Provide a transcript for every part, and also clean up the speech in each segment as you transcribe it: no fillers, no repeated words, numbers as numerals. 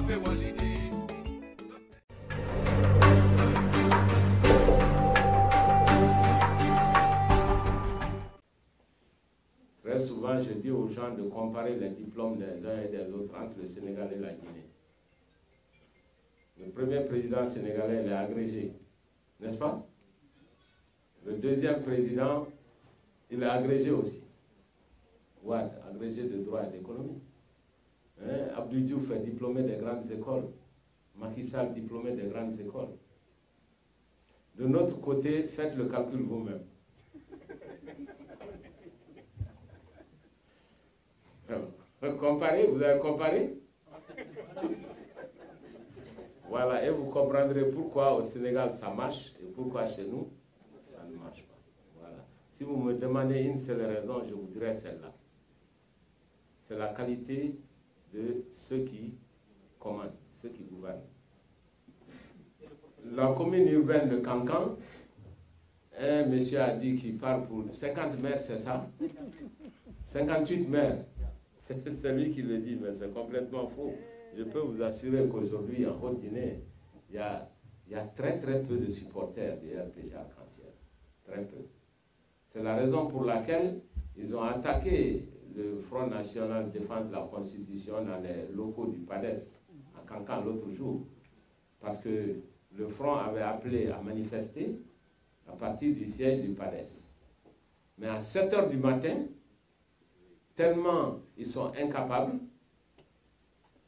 Très souvent, je dis aux gens de comparer les diplômes des uns et des autres entre le Sénégal et la Guinée. Le premier président sénégalais, il est agrégé, n'est-ce pas? Le deuxième président, il est agrégé aussi. Ouad, agrégé de droit et d'économie. Abdou Diouf est diplômé des grandes écoles. Macky Sall diplômé des grandes écoles. De notre côté, faites le calcul vous-même. Comparez, vous avez comparé? Voilà, et vous comprendrez pourquoi au Sénégal ça marche et pourquoi chez nous ça ne marche pas. Voilà. Si vous me demandez une seule raison, je vous dirai celle-là. C'est la qualité de ceux qui commandent, ceux qui gouvernent. La commune urbaine de Cancan, un monsieur a dit qu'il parle pour 50 maires, c'est ça? 58 maires. C'est lui qui le dit, mais c'est complètement faux. Je peux vous assurer qu'aujourd'hui, en Haute-Guinée, il y a très très peu de supporters du RPG Arc-en-Ciel. Très peu. C'est la raison pour laquelle ils ont attaqué le Front National de Défense de la Constitution dans les locaux du PADES, à Cancan l'autre jour. Parce que le Front avait appelé à manifester à partir du siège du PADES. Mais à 7 h du matin, tellement ils sont incapables,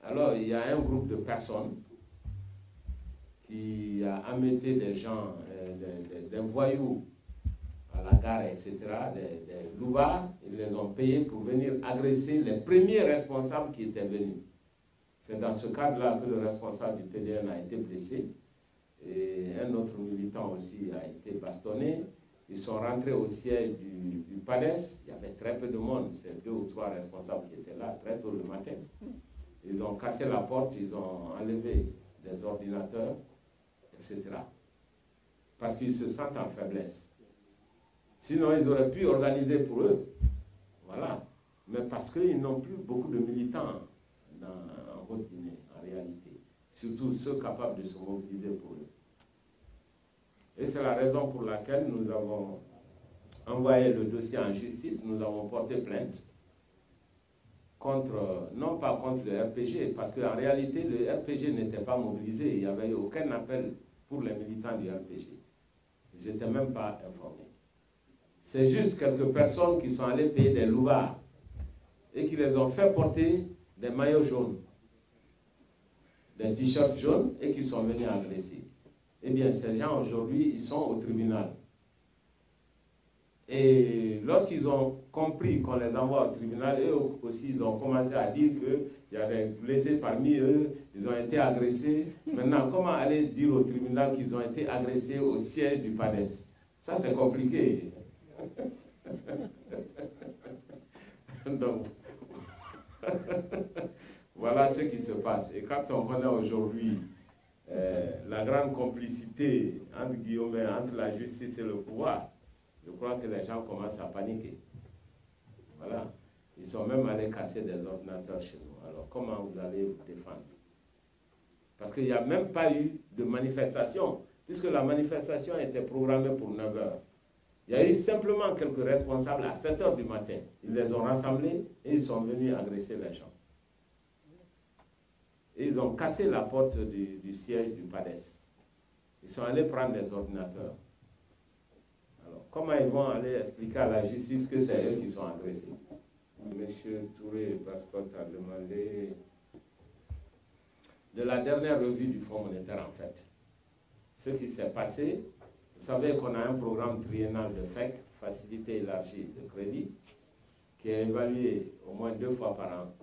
alors il y a un groupe de personnes qui a amené des gens, des voyous à la gare, etc., des louvards, ils les ont payés pour venir agresser les premiers responsables qui étaient venus. C'est dans ce cadre-là que le responsable du PDN a été blessé et un autre militant aussi a été bastonné. Ils sont rentrés au siège du PADES, il y avait très peu de monde, c'est 2 ou 3 responsables qui étaient là très tôt le matin. Ils ont cassé la porte, ils ont enlevé des ordinateurs, etc. Parce qu'ils se sentent en faiblesse. Sinon, ils auraient pu organiser pour eux. Voilà. Mais parce qu'ils n'ont plus beaucoup de militants en Haute-Guinée, en réalité. Surtout ceux capables de se mobiliser pour eux. Et c'est la raison pour laquelle nous avons envoyé le dossier en justice, nous avons porté plainte contre, non pas contre le RPG, parce qu'en réalité, le RPG n'était pas mobilisé, il n'y avait eu aucun appel pour les militants du RPG. Je n'étais même pas informé. C'est juste quelques personnes qui sont allées payer des louvards et qui les ont fait porter des maillots jaunes, des t-shirts jaunes et qui sont venus agresser. Eh bien, ces gens aujourd'hui, ils sont au tribunal. Et lorsqu'ils ont compris qu'on les envoie au tribunal, eux aussi, ils ont commencé à dire qu'il y a des blessés parmi eux, ils ont été agressés. Maintenant, comment aller dire au tribunal qu'ils ont été agressés au siège du PADES? Ça, c'est compliqué. Donc, voilà ce qui se passe. Et quand on connaît aujourd'hui la grande complicité entre guillemets, entre la justice et le pouvoir, je crois que les gens commencent à paniquer. Voilà. Ils sont même allés casser des ordinateurs chez nous. Alors, comment vous allez vous défendre? Parce qu'il n'y a même pas eu de manifestation, puisque la manifestation était programmée pour 9 h. Il y a eu simplement quelques responsables à 7 h du matin. Ils les ont rassemblés et ils sont venus agresser les gens. Et ils ont cassé la porte du siège du PADES. Ils sont allés prendre des ordinateurs. Alors, comment ils vont aller expliquer à la justice que c'est eux qui sont agressés? Monsieur Touré Passport a demandé de la dernière revue du Fonds monétaire, en fait. Ce qui s'est passé, vous savez qu'on a un programme triennal de FEC, Facilité élargie de crédit, qui est évalué au moins 2 fois par an.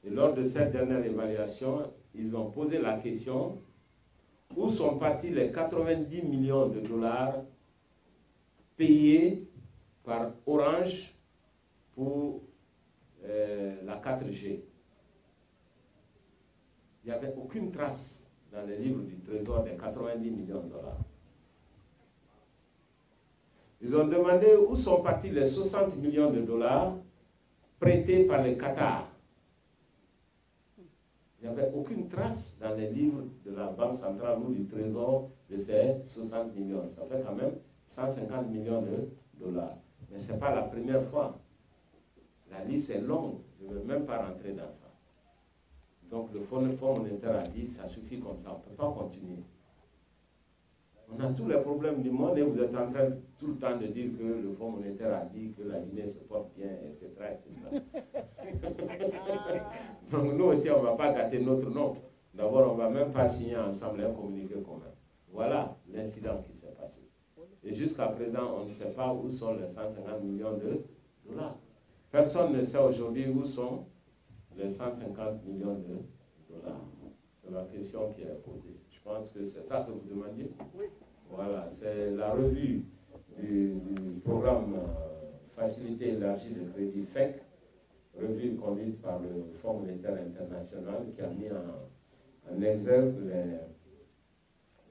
Et lors de cette dernière évaluation, ils ont posé la question, où sont partis les 90 millions de dollars payés par Orange pour la 4G? Il n'y avait aucune trace dans les livres du Trésor des 90 millions de dollars. Ils ont demandé où sont partis les 60 millions de dollars prêtés par le Qatar. Il n'y avait aucune trace dans les livres de la Banque centrale ou du Trésor de ces 60 millions. Ça fait quand même 150 millions de dollars. Mais ce n'est pas la première fois. La liste est longue. Je ne veux même pas rentrer dans ça. Donc le Fonds monétaire a dit, ça suffit comme ça, on ne peut pas continuer. On a tous les problèmes du monde et vous êtes en train tout le temps de dire que le Fonds monétaire a dit que la Guinée se porte bien, etc. Donc nous aussi, on ne va pas gâter notre nom. D'abord, on ne va même pas signer ensemble un communiqué commun. Voilà l'incident qui s'est passé. Et jusqu'à présent, on ne sait pas où sont les 150 millions de dollars. Personne ne sait aujourd'hui où sont les 150 millions de dollars. C'est la question qui est posée. Je pense que c'est ça que vous demandiez. Oui. Voilà, c'est la revue du programme Facilité élargie de crédit FEC, revue conduite par le Fonds monétaire international qui a mis en exergue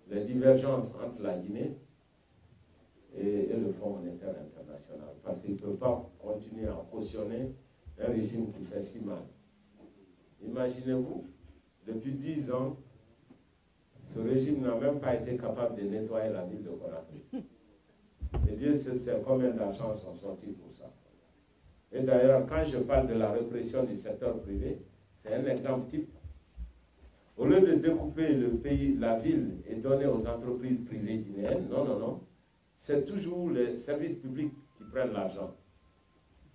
les divergences entre la Guinée et le Fonds monétaire international. Parce qu'il ne peut pas continuer à cautionner un régime qui fait si mal. Imaginez-vous, depuis 10 ans, ce régime n'a même pas été capable de nettoyer la ville de Conakry. Et Dieu sait combien d'argent sont sortis pour ça. Et d'ailleurs, quand je parle de la répression du secteur privé, c'est un exemple type. Au lieu de découper le pays, la ville et donner aux entreprises privées guinéennes, non, non, non. C'est toujours les services publics qui prennent l'argent.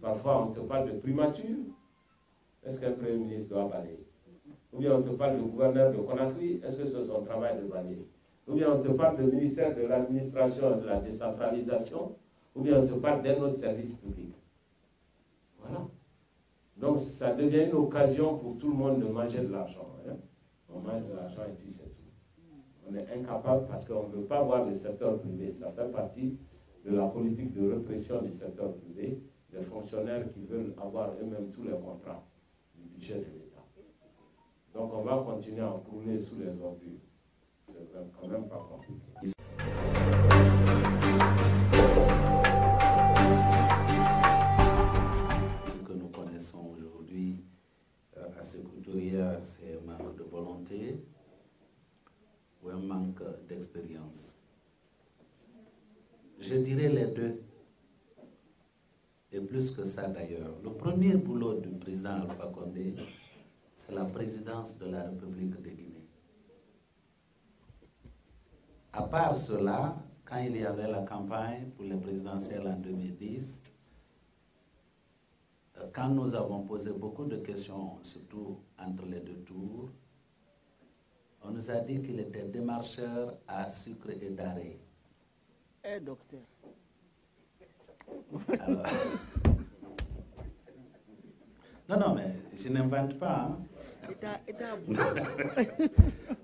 Parfois, on te parle de primature. Est-ce qu'un Premier ministre doit balayer? Ou bien on te parle du gouverneur de Conakry, est-ce que c'est son travail de balayer? Ou bien on te parle du ministère de l'administration et de la décentralisation, ou bien on te parle d'un autre service public. Voilà. Donc ça devient une occasion pour tout le monde de manger de l'argent. Hein? On mange de l'argent et puis c'est tout. On est incapable parce qu'on ne veut pas voir le secteur privé. Ça fait partie de la politique de répression du secteur privé, des fonctionnaires qui veulent avoir eux-mêmes tous les contrats du budget de l'État. Donc on va continuer à rouler sous les ordures. C'est quand même pas compliqué. Ce que nous connaissons aujourd'hui à ces couturières, c'est un manque de volonté ou un manque d'expérience. Je dirais les deux. Et plus que ça d'ailleurs. Le premier boulot du président Alpha Condé, c'est la présidence de la République de Guinée. À part cela, quand il y avait la campagne pour les présidentielles en 2010, quand nous avons posé beaucoup de questions, surtout entre les deux tours, on nous a dit qu'il était démarcheur à sucre et d'arrêt. Eh, docteur. Alors, non, mais je n'invente pas. Hein.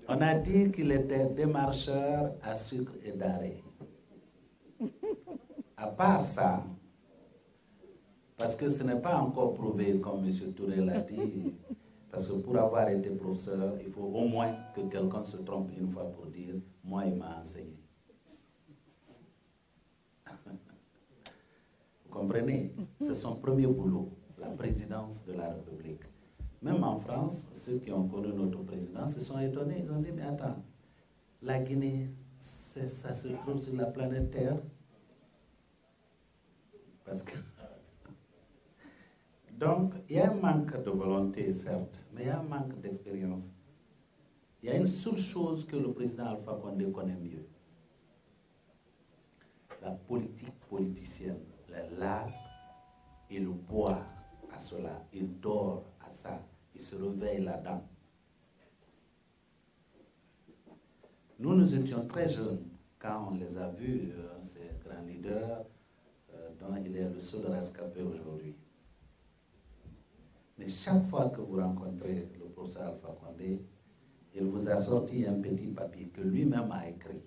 On a dit qu'il était démarcheur à sucre et d'arrêt. À part ça, parce que ce n'est pas encore prouvé, comme M. Touré l'a dit, parce que pour avoir été professeur, il faut au moins que quelqu'un se trompe une fois pour dire « moi, il m'a enseigné ». Vous comprenez? C'est son premier boulot, la présidence de la République. Même en France, ceux qui ont connu notre président se sont étonnés. Ils ont dit, mais attends, la Guinée, ça se trouve sur la planète Terre. Parce que... Donc, il y a un manque de volonté, certes, mais il y a un manque d'expérience. Il y a une seule chose que le président Alpha Condé connaît mieux. La politique politicienne. L'art, il boit à cela, il dort à ça, il se réveille là-dedans. Nous étions très jeunes quand on les a vus, ces grands leaders, dont il est le seul rescapé aujourd'hui. Mais chaque fois que vous rencontrez le professeur Alpha Condé, il vous a sorti un petit papier que lui-même a écrit.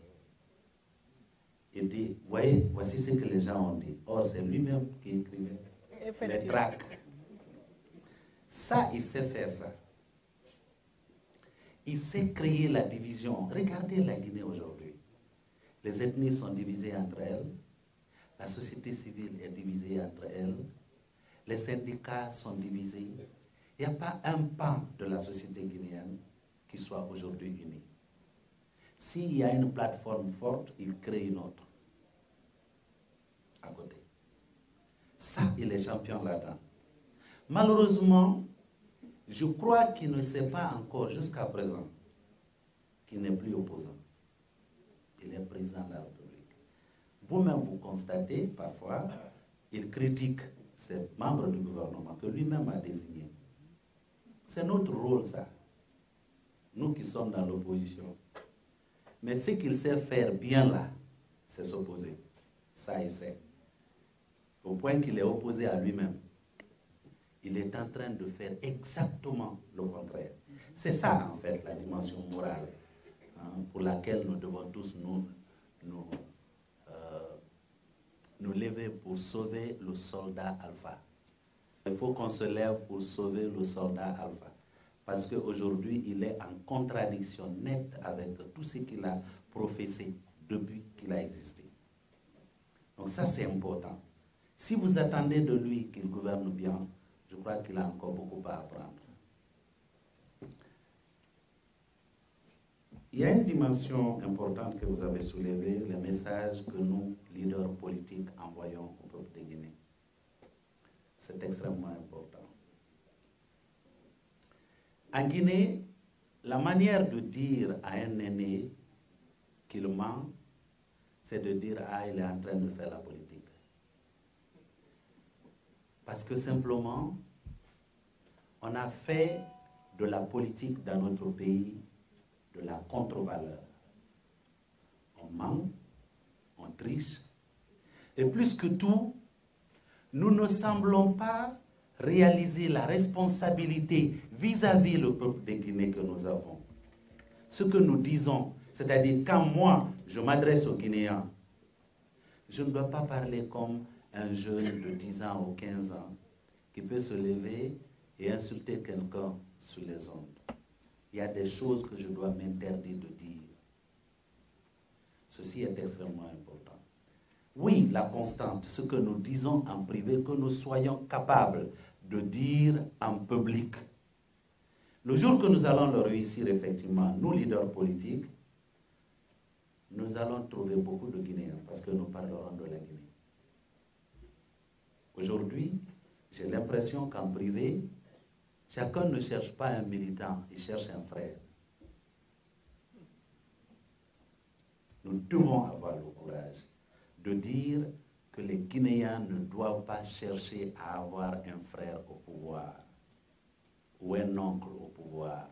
Il dit, voyez, voici ce que les gens ont dit. Or, c'est lui-même qui écrivait les tracts. Ça, il sait faire ça. Il sait créer la division. Regardez la Guinée aujourd'hui. Les ethnies sont divisées entre elles. La société civile est divisée entre elles. Les syndicats sont divisés. Il n'y a pas un pan de la société guinéenne qui soit aujourd'hui unie. S'il y a une plateforme forte, il crée une autre à côté. Ça, il est champion là-dedans. Malheureusement, je crois qu'il ne sait pas encore jusqu'à présent qu'il n'est plus opposant. Il est président de la République. Vous-même, vous constatez parfois, il critique ces membres du gouvernement que lui-même a désignés. C'est notre rôle, ça. Nous qui sommes dans l'opposition. Mais ce qu'il sait faire bien là, c'est s'opposer. Ça, il sait. Au point qu'il est opposé à lui-même. Il est en train de faire exactement le contraire. C'est ça, en fait, la dimension morale, hein, pour laquelle nous devons tous nous lever pour sauver le soldat alpha. Il faut qu'on se lève pour sauver le soldat alpha. Parce qu'aujourd'hui, il est en contradiction nette avec tout ce qu'il a professé depuis qu'il a existé. Donc ça, c'est important. Si vous attendez de lui qu'il gouverne bien, je crois qu'il a encore beaucoup à apprendre. Il y a une dimension importante que vous avez soulevée, le message que nous, leaders politiques, envoyons au peuple de Guinée. C'est extrêmement important. En Guinée, la manière de dire à un aîné qu'il ment, c'est de dire « Ah, il est en train de faire la politique ». Parce que simplement, on a fait de la politique dans notre pays de la contre-valeur. On ment, on triche, et plus que tout, nous ne semblons pas réaliser la responsabilité vis-à-vis le peuple de Guinée que nous avons. Ce que nous disons, c'est-à-dire quand moi, je m'adresse aux Guinéens, je ne dois pas parler comme un jeune de 10 ans ou 15 ans qui peut se lever et insulter quelqu'un sur les ondes. Il y a des choses que je dois m'interdire de dire. Ceci est extrêmement important. Oui, la constante, ce que nous disons en privé, que nous soyons capables de dire en public. Le jour que nous allons le réussir, effectivement, nous, leaders politiques, nous allons trouver beaucoup de Guinéens parce que nous parlerons de la Guinée. Aujourd'hui, j'ai l'impression qu'en privé, chacun ne cherche pas un militant, il cherche un frère. Nous devons avoir le courage de dire que les Guinéens ne doivent pas chercher à avoir un frère au pouvoir ou un oncle au pouvoir.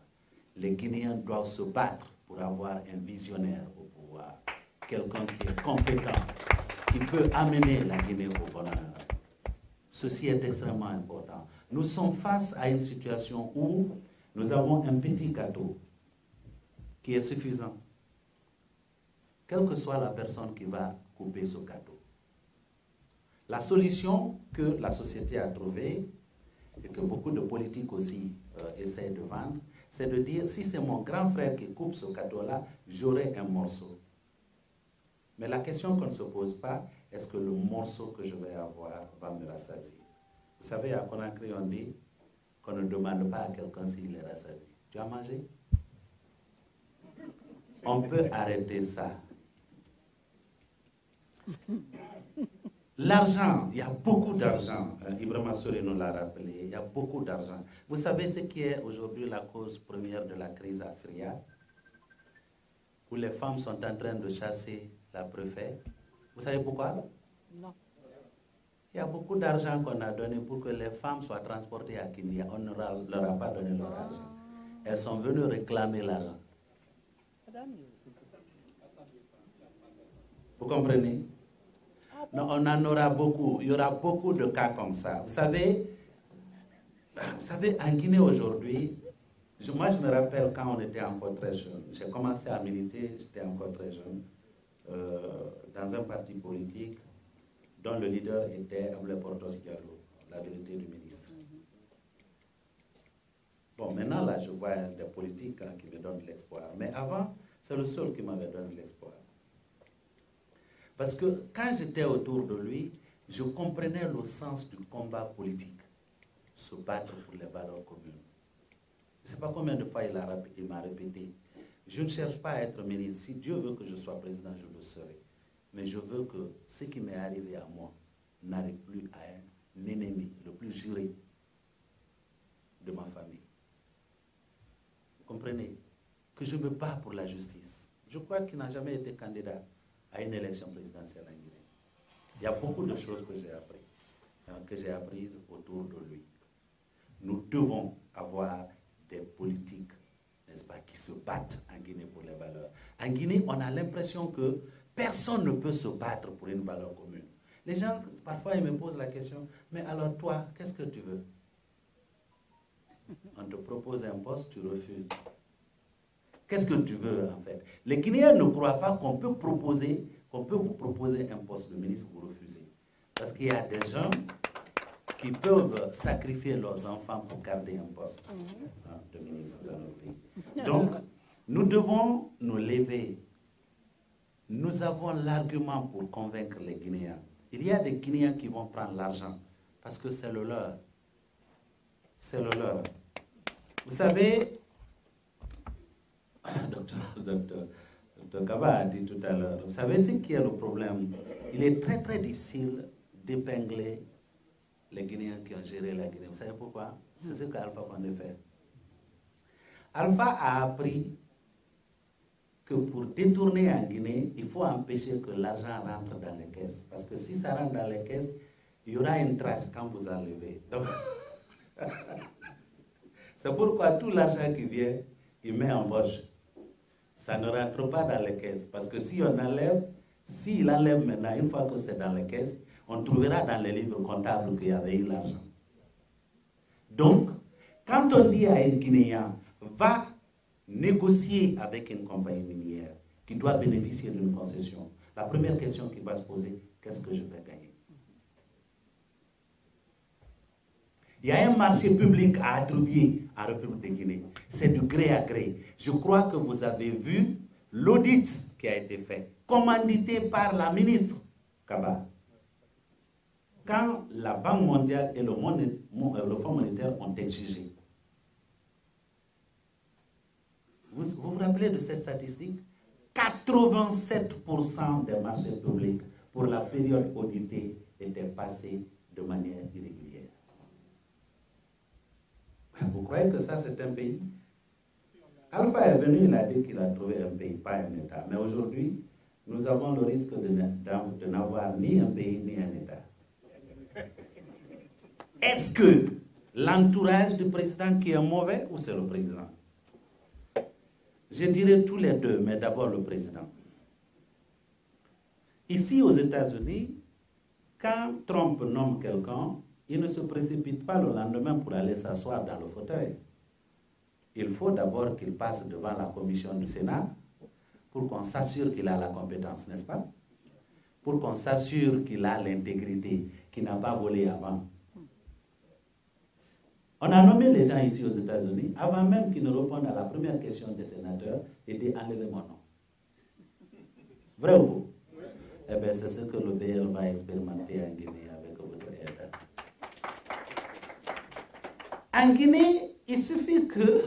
Les Guinéens doivent se battre pour avoir un visionnaire au pouvoir, quelqu'un qui est compétent, qui peut amener la Guinée au bonheur. Ceci est extrêmement important. Nous sommes face à une situation où nous avons un petit gâteau qui est suffisant, quelle que soit la personne qui va couper ce gâteau. La solution que la société a trouvée, et que beaucoup de politiques aussi essaient de vendre, c'est de dire, si c'est mon grand frère qui coupe ce gâteau-là, j'aurai un morceau. Mais la question qu'on ne se pose pas, est-ce que le morceau que je vais avoir va me rassasier? Vous savez, à Conakry, on dit qu'on ne demande pas à quelqu'un s'il est rassasié. Tu as mangé? On peut arrêter ça. L'argent, il y a beaucoup d'argent. Ibrahima Sori nous l'a rappelé, il y a beaucoup d'argent. Vous savez ce qui est aujourd'hui la cause première de la crise à Fria, où les femmes sont en train de chasser la préfète? Vous savez pourquoi? Non. Il y a beaucoup d'argent qu'on a donné pour que les femmes soient transportées à Kindia. On ne leur a pas donné leur argent. Elles sont venues réclamer l'argent. Vous comprenez? Non, on en aura beaucoup. Il y aura beaucoup de cas comme ça. Vous savez, en Guinée aujourd'hui, moi je me rappelle quand on était encore très jeune. J'ai commencé à militer, j'étais encore très jeune, dans un parti politique dont le leader était Abdoulaye Portos Diallo, la vérité du ministre. Bon, maintenant là, je vois des politiques qui me donnent de l'espoir. Mais avant, c'est le seul qui m'avait donné de l'espoir. Parce que quand j'étais autour de lui, je comprenais le sens du combat politique, se battre pour les valeurs communes. Je ne sais pas combien de fois il m'a répété. Je ne cherche pas à être ministre. Si Dieu veut que je sois président, je le serai. Mais je veux que ce qui m'est arrivé à moi n'arrive plus à un ennemi, le plus juré de ma famille. Vous comprenez? Que je me bats pour la justice. Je crois qu'il n'a jamais été candidat à une élection présidentielle en Guinée. Il y a beaucoup de choses que j'ai apprises autour de lui. Nous devons avoir des politiques, n'est-ce pas, qui se battent en Guinée pour les valeurs. En Guinée, on a l'impression que personne ne peut se battre pour une valeur commune. Les gens, parfois, ils me posent la question, mais alors toi, qu'est-ce que tu veux? On te propose un poste, tu refuses. Qu'est-ce que tu veux, en fait? Les Guinéens ne croient pas qu'on peut vous proposer un poste de ministre, vous refusez. Parce qu'il y a des gens qui peuvent sacrifier leurs enfants pour garder un poste de ministre dans notre pays. Donc, nous devons nous lever. Nous avons l'argument pour convaincre les Guinéens. Il y a des Guinéens qui vont prendre l'argent parce que c'est le leur. C'est le leur. Vous savez, Dr. Kaba a dit tout à l'heure, vous savez ce qui est le problème? Il est très très difficile d'épingler les Guinéens qui ont géré la Guinée. Vous savez pourquoi? C'est ce qu'Alpha Condé fait. Alpha a appris que pour détourner en Guinée, il faut empêcher que l'argent rentre dans les caisses. Parce que si ça rentre dans les caisses, il y aura une trace quand vous enlevez. Donc, c'est pourquoi tout l'argent qui vient, il met en poche. Ça ne rentre pas dans les caisses. Parce que si on enlève, s'il enlève maintenant, une fois que c'est dans les caisses, on trouvera dans les livres comptables qu'il y avait eu l'argent. Donc, quand on dit à un Guinéen, va négocier avec une compagnie minière qui doit bénéficier d'une concession, la première question qu'il va se poser, qu'est-ce que je vais gagner? Il y a un marché public à attribuer en République de Guinée. C'est du gré à gré. Je crois que vous avez vu l'audit qui a été fait, commandité par la ministre Kaba. Quand la Banque mondiale et le Fonds monétaire ont exigé. Vous vous rappelez de cette statistique? 87% des marchés publics pour la période auditée étaient passés de manière irrégulière. Vous croyez que ça c'est un pays? Alpha est venu, il a dit qu'il a trouvé un pays, pas un État. Mais aujourd'hui, nous avons le risque de n'avoir ni un pays ni un État. Est-ce que l'entourage du président qui est mauvais ou c'est le président? Je dirais tous les deux, mais d'abord le président. Ici aux États-Unis, quand Trump nomme quelqu'un, il ne se précipite pas le lendemain pour aller s'asseoir dans le fauteuil. Il faut d'abord qu'il passe devant la commission du Sénat pour qu'on s'assure qu'il a la compétence, n'est-ce pas? Pour qu'on s'assure qu'il a l'intégrité, qu'il n'a pas volé avant. On a nommé les gens ici aux États-Unis avant même qu'ils ne répondent à la première question des sénateurs et dit enlevez mon nom. Vrai ou faux? Oui. Eh bien, c'est ce que le BL va expérimenter en Guinée avec votre aide. En Guinée, il suffit que,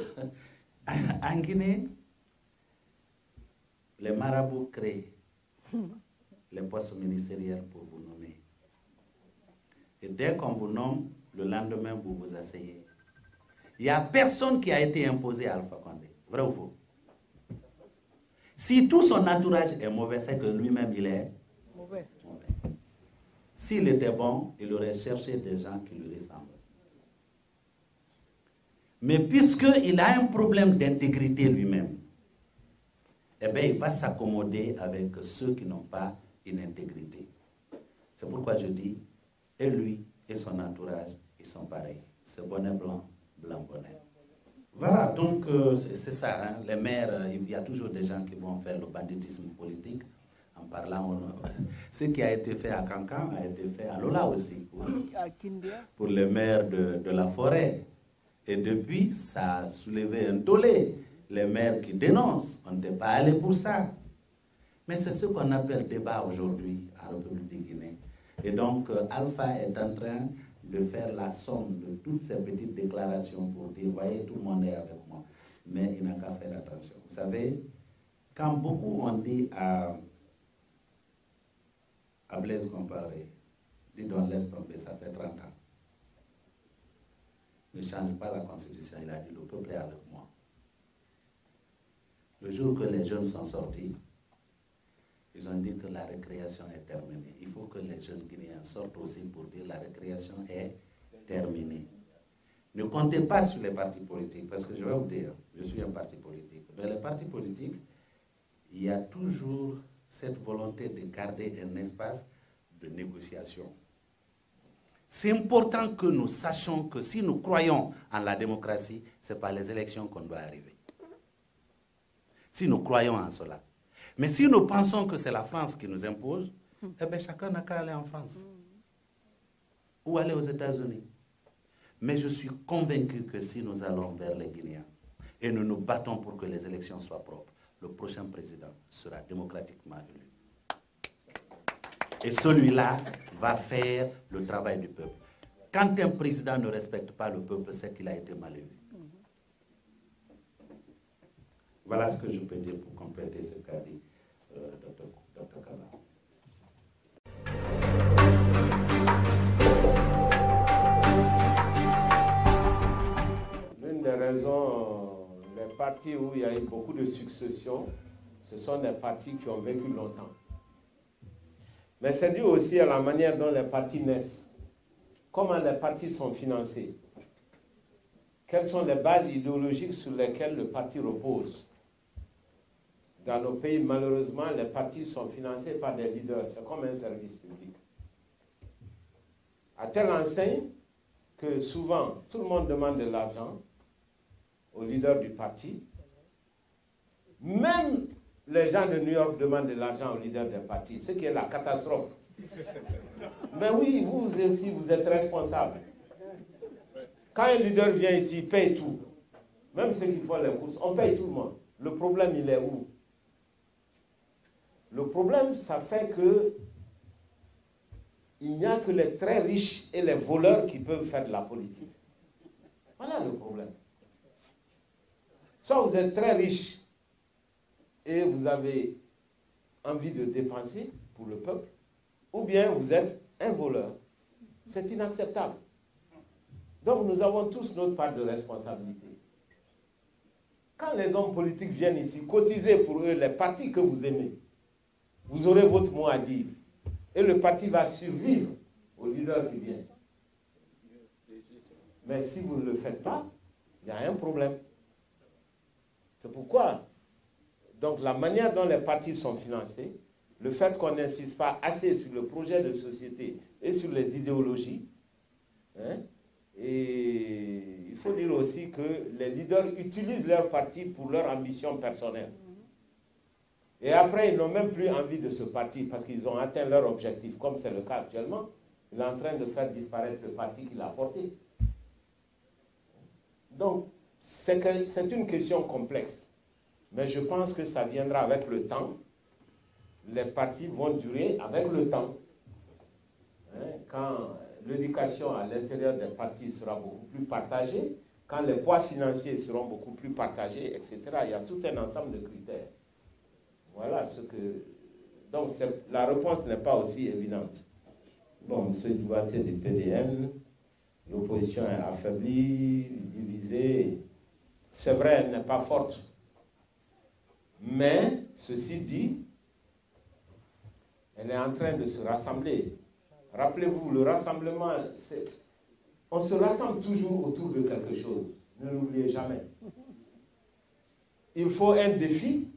en Guinée, les marabouts créent les postes ministériels pour vous nommer. Et dès qu'on vous nomme, le lendemain, vous vous asseyez. Il n'y a personne qui a été imposé à Alpha Condé. Vrai ou faux? Si tout son entourage est mauvais, c'est que lui-même, il est mauvais. S'il était bon, il aurait cherché des gens qui lui ressemblent. Mais puisqu'il a un problème d'intégrité lui-même, eh bien, il va s'accommoder avec ceux qui n'ont pas une intégrité. C'est pourquoi je dis, et lui et son entourage, ils sont pareils. C'est bonnet blanc, blanc bonnet. Voilà, donc c'est ça, hein. Les maires, il y a toujours des gens qui vont faire le banditisme politique en parlant. Ce qui a été fait à Cancan a été fait à Lola aussi, pour les maires de la forêt. Et depuis, ça a soulevé un tollé. Les maires qui dénoncent, on n'était pas allé pour ça. Mais c'est ce qu'on appelle débat aujourd'hui en République de Guinée. Et donc, Alpha est en train de faire la somme de toutes ces petites déclarations pour dire, voyez, tout le monde est avec moi. mais il n'a qu'à faire attention. Vous savez, quand beaucoup ont dit à Blaise Compaoré, dis donc laisse tomber, ça fait 30 ans. Ne change pas la constitution, il a dit le peuple est avec moi. Le jour que les jeunes sont sortis, ils ont dit que la récréation est terminée. Il faut que les jeunes Guinéens sortent aussi pour dire que la récréation est terminée. Ne comptez pas sur les partis politiques, parce que je vais vous dire, je suis un parti politique. Dans les partis politiques, il y a toujours cette volonté de garder un espace de négociation. C'est important que nous sachions que si nous croyons en la démocratie, ce n'est pas les élections qu'on doit arriver. Si nous croyons en cela. Mais si nous pensons que c'est la France qui nous impose, eh bien chacun n'a qu'à aller en France. Ou aller aux États-Unis. Mais je suis convaincu que si nous allons vers les Guinéens et nous nous battons pour que les élections soient propres, le prochain président sera démocratiquement élu. Et celui-là va faire le travail du peuple. Quand un président ne respecte pas le peuple, c'est qu'il a été mal élu. Voilà ce que je peux dire pour compléter ce qu'a dit Dr. Kaba. L'une des raisons, les partis où il y a eu beaucoup de successions, ce sont des partis qui ont vécu longtemps. Mais c'est dû aussi à la manière dont les partis naissent. Comment les partis sont financés. Quelles sont les bases idéologiques sur lesquelles le parti repose. Dans nos pays, malheureusement, les partis sont financés par des leaders. C'est comme un service public. À telle enseigne que souvent, tout le monde demande de l'argent aux leaders du parti. Même les gens de New York demandent de l'argent aux leaders des partis, ce qui est la catastrophe. Mais oui, vous aussi, vous êtes responsable. Quand un leader vient ici, il paye tout. Même ceux qui font les courses, on paye tout le monde. Le problème, il est où? Le problème, ça fait que il n'y a que les très riches et les voleurs qui peuvent faire de la politique. Voilà le problème. Soit vous êtes très riche et vous avez envie de dépenser pour le peuple, ou bien vous êtes un voleur. C'est inacceptable. Donc nous avons tous notre part de responsabilité. Quand les hommes politiques viennent ici, cotisez pour eux les partis que vous aimez. Vous aurez votre mot à dire. Et le parti va survivre aux leaders qui viennent. Mais si vous ne le faites pas, il y a un problème. C'est pourquoi, donc la manière dont les partis sont financés, le fait qu'on n'insiste pas assez sur le projet de société et sur les idéologies, hein, et il faut dire aussi que les leaders utilisent leur parti pour leur ambition personnelle. Et après, ils n'ont même plus envie de ce parti parce qu'ils ont atteint leur objectif, comme c'est le cas actuellement. Il est en train de faire disparaître le parti qu'il a porté. Donc, c'est une question complexe. Mais je pense que ça viendra avec le temps. Les partis vont durer avec le temps. Hein, quand l'éducation à l'intérieur des partis sera beaucoup plus partagée, quand les poids financiers seront beaucoup plus partagés, etc., il y a tout un ensemble de critères. Voilà ce que... Donc, la réponse n'est pas aussi évidente. Bon, M. Duarte du PDM, l'opposition est affaiblie, divisée. C'est vrai, elle n'est pas forte. Mais, ceci dit, elle est en train de se rassembler. Rappelez-vous, le rassemblement, on se rassemble toujours autour de quelque chose. Ne l'oubliez jamais. Il faut un défi,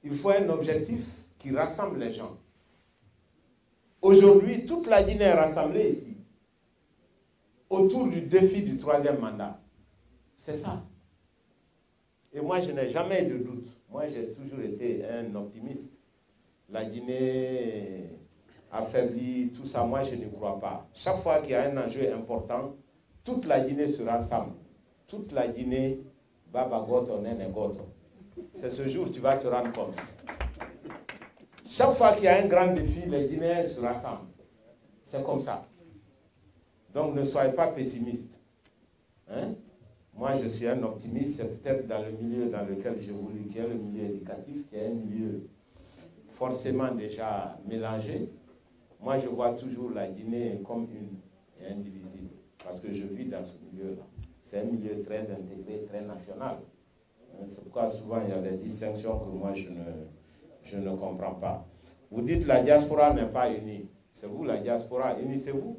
il faut un objectif qui rassemble les gens. Aujourd'hui, toute la Guinée est rassemblée ici, autour du défi du 3e mandat. C'est ça. Et moi, je n'ai jamais eu de doute. Moi, j'ai toujours été un optimiste. La Guinée affaiblie, tout ça, moi, je n'y crois pas. Chaque fois qu'il y a un enjeu important, toute la Guinée se rassemble. Toute la Guinée, Baba Goto, Nene Goto. C'est ce jour que tu vas te rendre compte. Chaque fois qu'il y a un grand défi, les Guinéens se rassemblent. C'est comme ça. Donc ne soyez pas pessimistes. Hein? Moi, je suis un optimiste, c'est peut-être dans le milieu dans lequel j'ai voulu, qui est le milieu éducatif, qui est un milieu forcément déjà mélangé. Moi, je vois toujours la Guinée comme une et indivisible, parce que je vis dans ce milieu-là. C'est un milieu très intégré, très national. C'est pourquoi souvent il y a des distinctions que moi je ne comprends pas. Vous dites la diaspora n'est pas unie. C'est vous la diaspora, unissez-vous.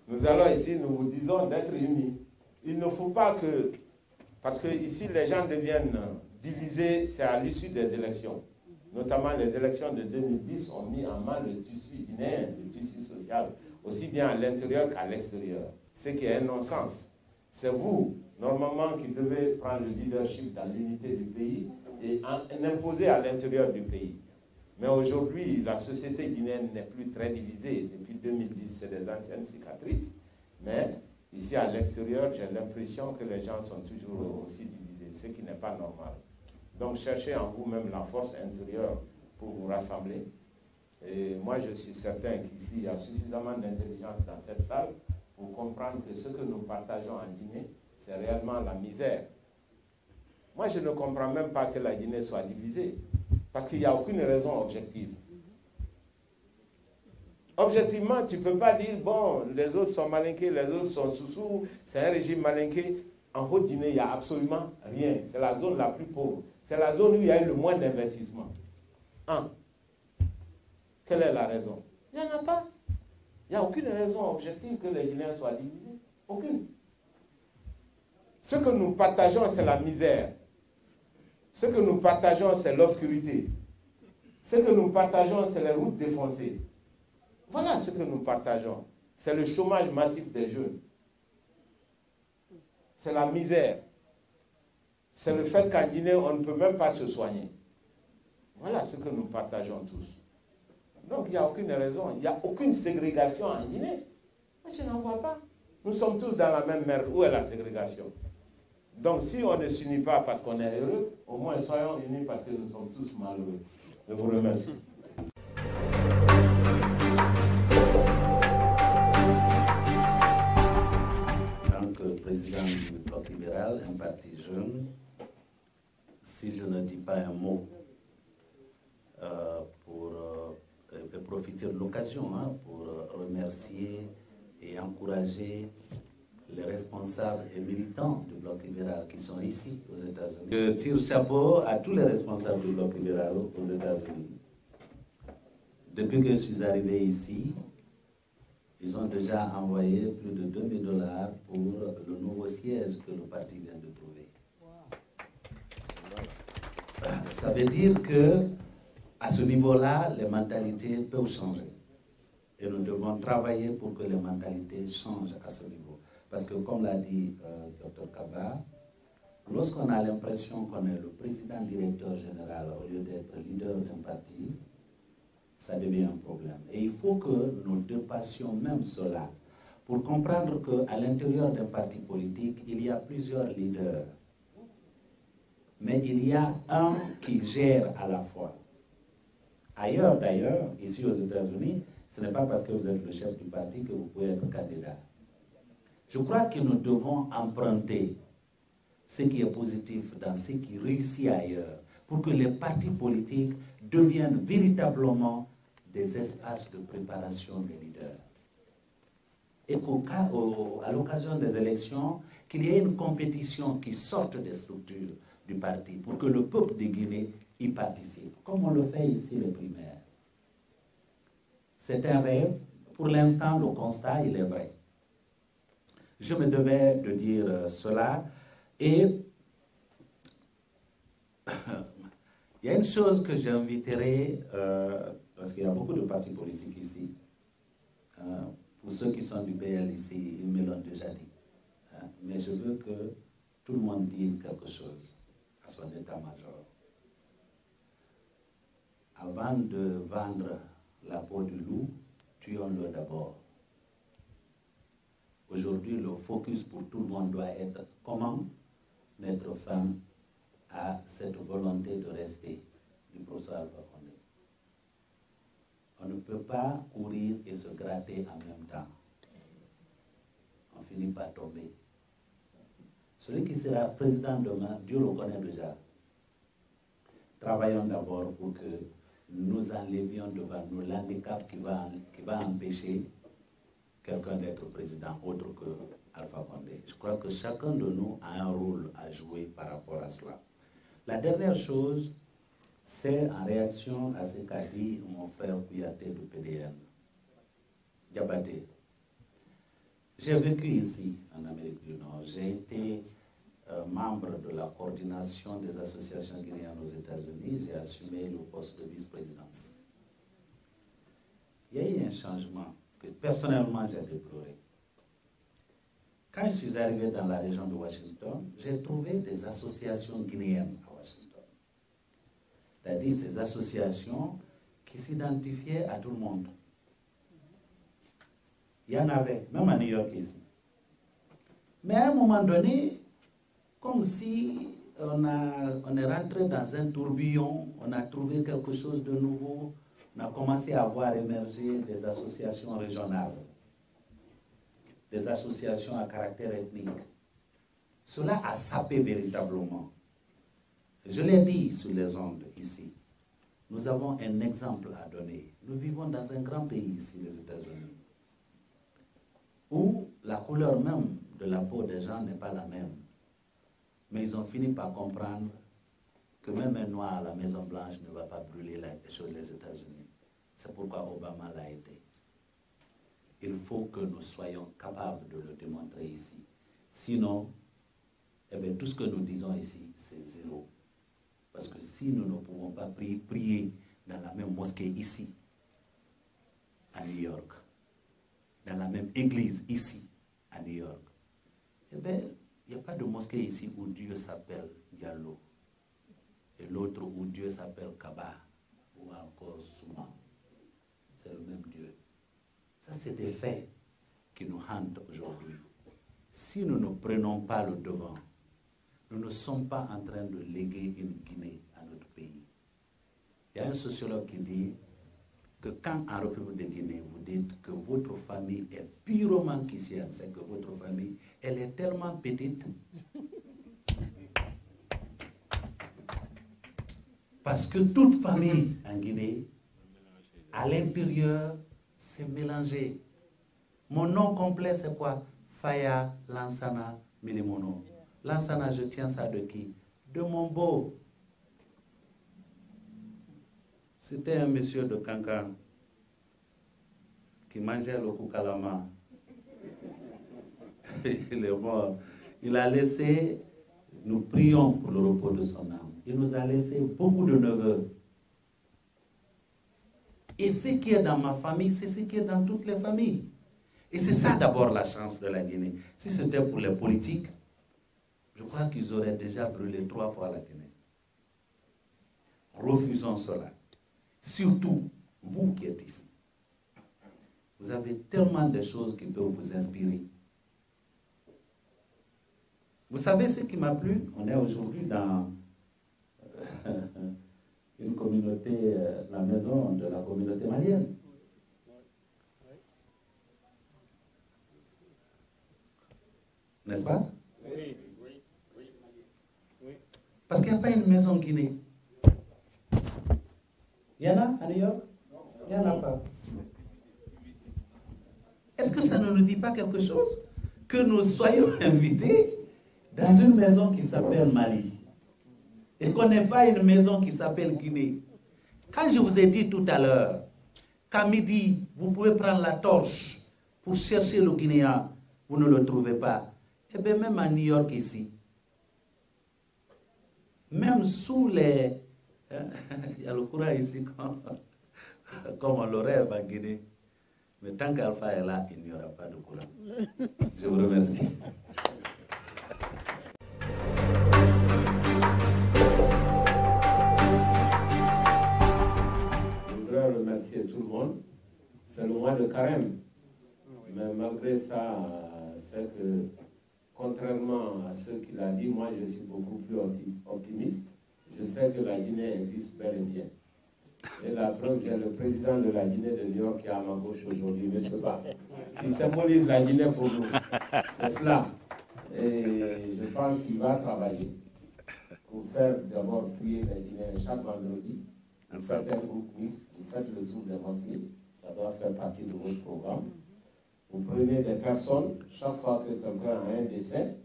Nous allons ici, nous vous disons d'être unis. Il ne faut pas que, parce que ici les gens deviennent divisés, c'est à l'issue des élections. Notamment les élections de 2010 ont mis en mal le tissu guinéen, le tissu social, aussi bien à l'intérieur qu'à l'extérieur. Ce qui est un non-sens. C'est vous, normalement, qui devez prendre le leadership dans l'unité du pays et imposer à l'intérieur du pays. Mais aujourd'hui, la société guinéenne n'est plus très divisée. Depuis 2010, c'est des anciennes cicatrices. Mais ici, à l'extérieur, j'ai l'impression que les gens sont toujours aussi divisés, ce qui n'est pas normal. Donc, cherchez en vous-même la force intérieure pour vous rassembler. Et moi, je suis certain qu'ici, il y a suffisamment d'intelligence dans cette salle pour comprendre que ce que nous partageons en Guinée, c'est réellement la misère. Moi, je ne comprends même pas que la Guinée soit divisée, parce qu'il n'y a aucune raison objective. Objectivement, tu ne peux pas dire, bon, les autres sont malinqués, les autres sont sous-sous, c'est un régime malinqué. En Haute-Guinée, il n'y a absolument rien. C'est la zone la plus pauvre. C'est la zone où il y a eu le moins d'investissement. Quelle est la raison? Il n'y en a pas. Il n'y a aucune raison objective que les Guinéens soient divisés. Aucune. Ce que nous partageons, c'est la misère. Ce que nous partageons, c'est l'obscurité. Ce que nous partageons, c'est les routes défoncées. Voilà ce que nous partageons. C'est le chômage massif des jeunes. C'est la misère. C'est le fait qu'en Guinée, on ne peut même pas se soigner. Voilà ce que nous partageons tous. Donc, il n'y a aucune raison. Il n'y a aucune ségrégation en Guinée. Moi, je n'en vois pas. Nous sommes tous dans la même merde. Où est la ségrégation? Donc, si on ne s'unit pas parce qu'on est heureux, au moins soyons unis parce que nous sommes tous malheureux. Je vous remercie. En tant que président du Bloc libéral, un parti jeune, si je ne dis pas un mot pour profiter de l'occasion pour remercier et encourager les responsables et militants du Bloc libéral qui sont ici aux États-Unis. Je tire chapeau à tous les responsables du Bloc libéral aux États-Unis. Depuis que je suis arrivé ici, ils ont déjà envoyé plus de $2000 pour le nouveau siège que le parti vient de trouver. Ça veut dire que à ce niveau-là, les mentalités peuvent changer. Et nous devons travailler pour que les mentalités changent à ce niveau. Parce que, comme l'a dit Dr Kaba, lorsqu'on a l'impression qu'on est le président directeur général au lieu d'être leader d'un parti, ça devient un problème. Et il faut que nous dépassions même cela pour comprendre qu'à l'intérieur d'un parti politique, il y a plusieurs leaders. Mais il y a un qui gère à la fois. Ailleurs, d'ailleurs, ici aux États-Unis, ce n'est pas parce que vous êtes le chef du parti que vous pouvez être candidat. Je crois que nous devons emprunter ce qui est positif dans ce qui réussit ailleurs pour que les partis politiques deviennent véritablement des espaces de préparation des leaders. Et qu'à l'occasion des élections, qu'il y ait une compétition qui sorte des structures du parti pour que le peuple de Guinée y participe, comme on le fait ici les primaires. C'est un rêve. Pour l'instant, le constat, il est vrai. Je me devais de dire cela. Et il y a une chose que j'inviterai, parce qu'il y a beaucoup de partis politiques ici. Pour ceux qui sont du PL ici, ils me l'ont déjà dit. Mais je veux que tout le monde dise quelque chose à son état-major. Avant de vendre la peau du loup, tuons-le d'abord. Aujourd'hui, le focus pour tout le monde doit être comment mettre fin à cette volonté de rester du professeur Alpha Condé. On ne peut pas courir et se gratter en même temps. On finit par tomber. Celui qui sera président demain, Dieu le connaît déjà. Travaillons d'abord pour que nous enlevions devant nous l'handicap qui va empêcher quelqu'un d'être président autre que Alpha Condé. Je crois que chacun de nous a un rôle à jouer par rapport à cela. La dernière chose, c'est en réaction à ce qu'a dit mon frère Kouyaté du PDN. Diabaté. J'ai vécu ici, en Amérique du Nord. J'ai été membre de la coordination des associations guinéennes aux États-Unis. J'ai assumé le poste de vice-présidence. Il y a eu un changement que personnellement j'ai déploré. Quand je suis arrivé dans la région de Washington, j'ai trouvé des associations guinéennes à Washington. C'est-à-dire ces associations qui s'identifiaient à tout le monde. Il y en avait, même à New York ici. Mais à un moment donné, comme si on est rentré dans un tourbillon, on a trouvé quelque chose de nouveau, on a commencé à voir émerger des associations régionales, des associations à caractère ethnique. Cela a sapé véritablement. Je l'ai dit sur les ondes ici. Nous avons un exemple à donner. Nous vivons dans un grand pays ici, les États-Unis, où la couleur même de la peau des gens n'est pas la même. Mais ils ont fini par comprendre que même un noir à la Maison-Blanche ne va pas brûler sur les États-Unis. C'est pourquoi Obama l'a été. Il faut que nous soyons capables de le démontrer ici. Sinon, eh bien, tout ce que nous disons ici, c'est zéro. Parce que si nous ne pouvons pas prier dans la même mosquée ici, à New York, dans la même église ici, à New York, eh bien, il n'y a pas de mosquée ici où Dieu s'appelle Diallo et l'autre où Dieu s'appelle Kaba ou encore Souma. C'est le même Dieu. Ça, c'est des faits qui nous hantent aujourd'hui. Si nous ne prenons pas le devant, nous ne sommes pas en train de léguer une Guinée à notre pays. Il y a un sociologue qui dit que quand en République de Guinée, vous dites que votre famille est purement guinéenne, c'est que votre famille, elle est tellement petite. Parce que toute famille en Guinée, à l'intérieur, c'est mélangé. Mon nom complet, c'est quoi? Faya Lansana Milimono. Lansana, je tiens ça de qui? De mon beau. C'était un monsieur de Cancan qui mangeait le koukalama. Il est mort. Il a laissé, nous prions pour le repos de son âme. Il nous a laissé beaucoup de neveux. Et ce qui est dans ma famille, c'est ce qui est dans toutes les familles. Et c'est ça d'abord la chance de la Guinée. Si c'était pour les politiques, je crois qu'ils auraient déjà brûlé 3 fois la Guinée. Refusons cela. Surtout, vous qui êtes ici. Vous avez tellement de choses qui peuvent vous inspirer. Vous savez ce qui m'a plu? On est aujourd'hui dans une communauté, la maison de la communauté malienne. N'est-ce pas? Oui. Parce qu'il n'y a pas une maison Guinée. Il y en a à New York? Il n'y en a pas. Est-ce que ça ne nous dit pas quelque chose? Que nous soyons invités dans une maison qui s'appelle Mali et qu'on n'ait pas une maison qui s'appelle Guinée. Quand je vous ai dit tout à l'heure qu'à midi, vous pouvez prendre la torche pour chercher le Guinéen, vous ne le trouvez pas. Eh bien, même à New York ici, même sous les... il y a le courant ici comme on le rêve en Guinée. Mais tant qu'Alpha est là, il n'y aura pas de courant. Je vous remercie. Je voudrais remercier tout le monde. C'est le mois de carême. Mais malgré ça, c'est que, contrairement à ce qu'il a dit, moi je suis beaucoup plus optimiste. Je sais que la Guinée existe bel et bien. Et la preuve, j'ai le président de la Guinée de New York qui est à ma gauche aujourd'hui, M. Ba, qui symbolise la Guinée pour nous. C'est cela. Et je pense qu'il va travailler pour faire d'abord prier les Guinéens chaque vendredi. Vous faites un groupe mixte, vous faites le tour des mosquées, ça doit faire partie de votre programme. Vous prenez des personnes, chaque fois que quelqu'un a un décès,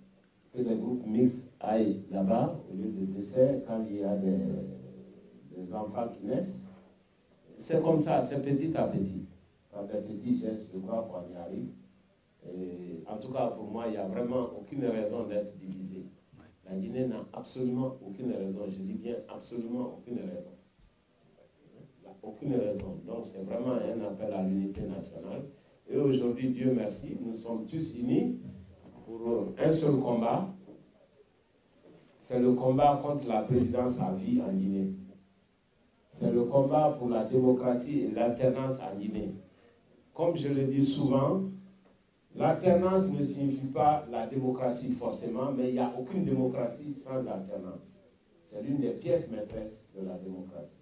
que des groupes mixtes aillent là-bas, au lieu de décès, quand il y a des enfants qui naissent. C'est comme ça, c'est petit à petit. Par des petits gestes, je crois qu'on y arrive. Et en tout cas, pour moi, il n'y a vraiment aucune raison d'être divisé. La Guinée n'a absolument aucune raison, je dis bien absolument aucune raison. Aucune raison. Donc c'est vraiment un appel à l'unité nationale. Et aujourd'hui, Dieu merci, nous sommes tous unis pour un seul combat. C'est le combat contre la présidence à vie en Guinée. C'est le combat pour la démocratie et l'alternance en Guinée. Comme je le dis souvent, l'alternance ne signifie pas la démocratie forcément, mais il n'y a aucune démocratie sans alternance. C'est l'une des pièces maîtresses de la démocratie.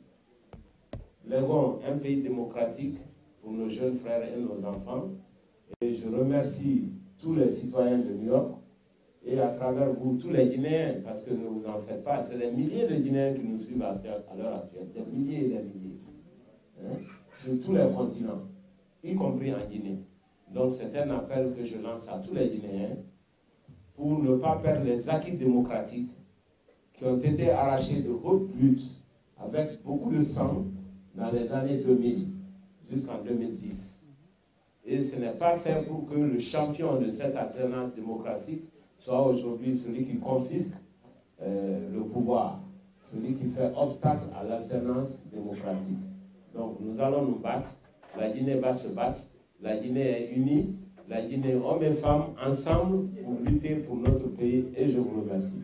Léguons un pays démocratique pour nos jeunes frères et nos enfants. Et je remercie tous les citoyens de New York et à travers vous, tous les Guinéens, parce que ne vous en faites pas, c'est des milliers de Guinéens qui nous suivent à l'heure actuelle, des milliers et des milliers, sur tous les continents, y compris en Guinée. Donc c'est un appel que je lance à tous les Guinéens pour ne pas perdre les acquis démocratiques qui ont été arrachés de haute lutte avec beaucoup de sang dans les années 2000 jusqu'en 2010. Et ce n'est pas fait pour que le champion de cette alternance démocratique soit aujourd'hui celui qui confisque le pouvoir, celui qui fait obstacle à l'alternance démocratique. Donc nous allons nous battre, la Guinée va se battre, la Guinée est unie, la Guinée, hommes et femmes, ensemble pour lutter pour notre pays et je vous remercie.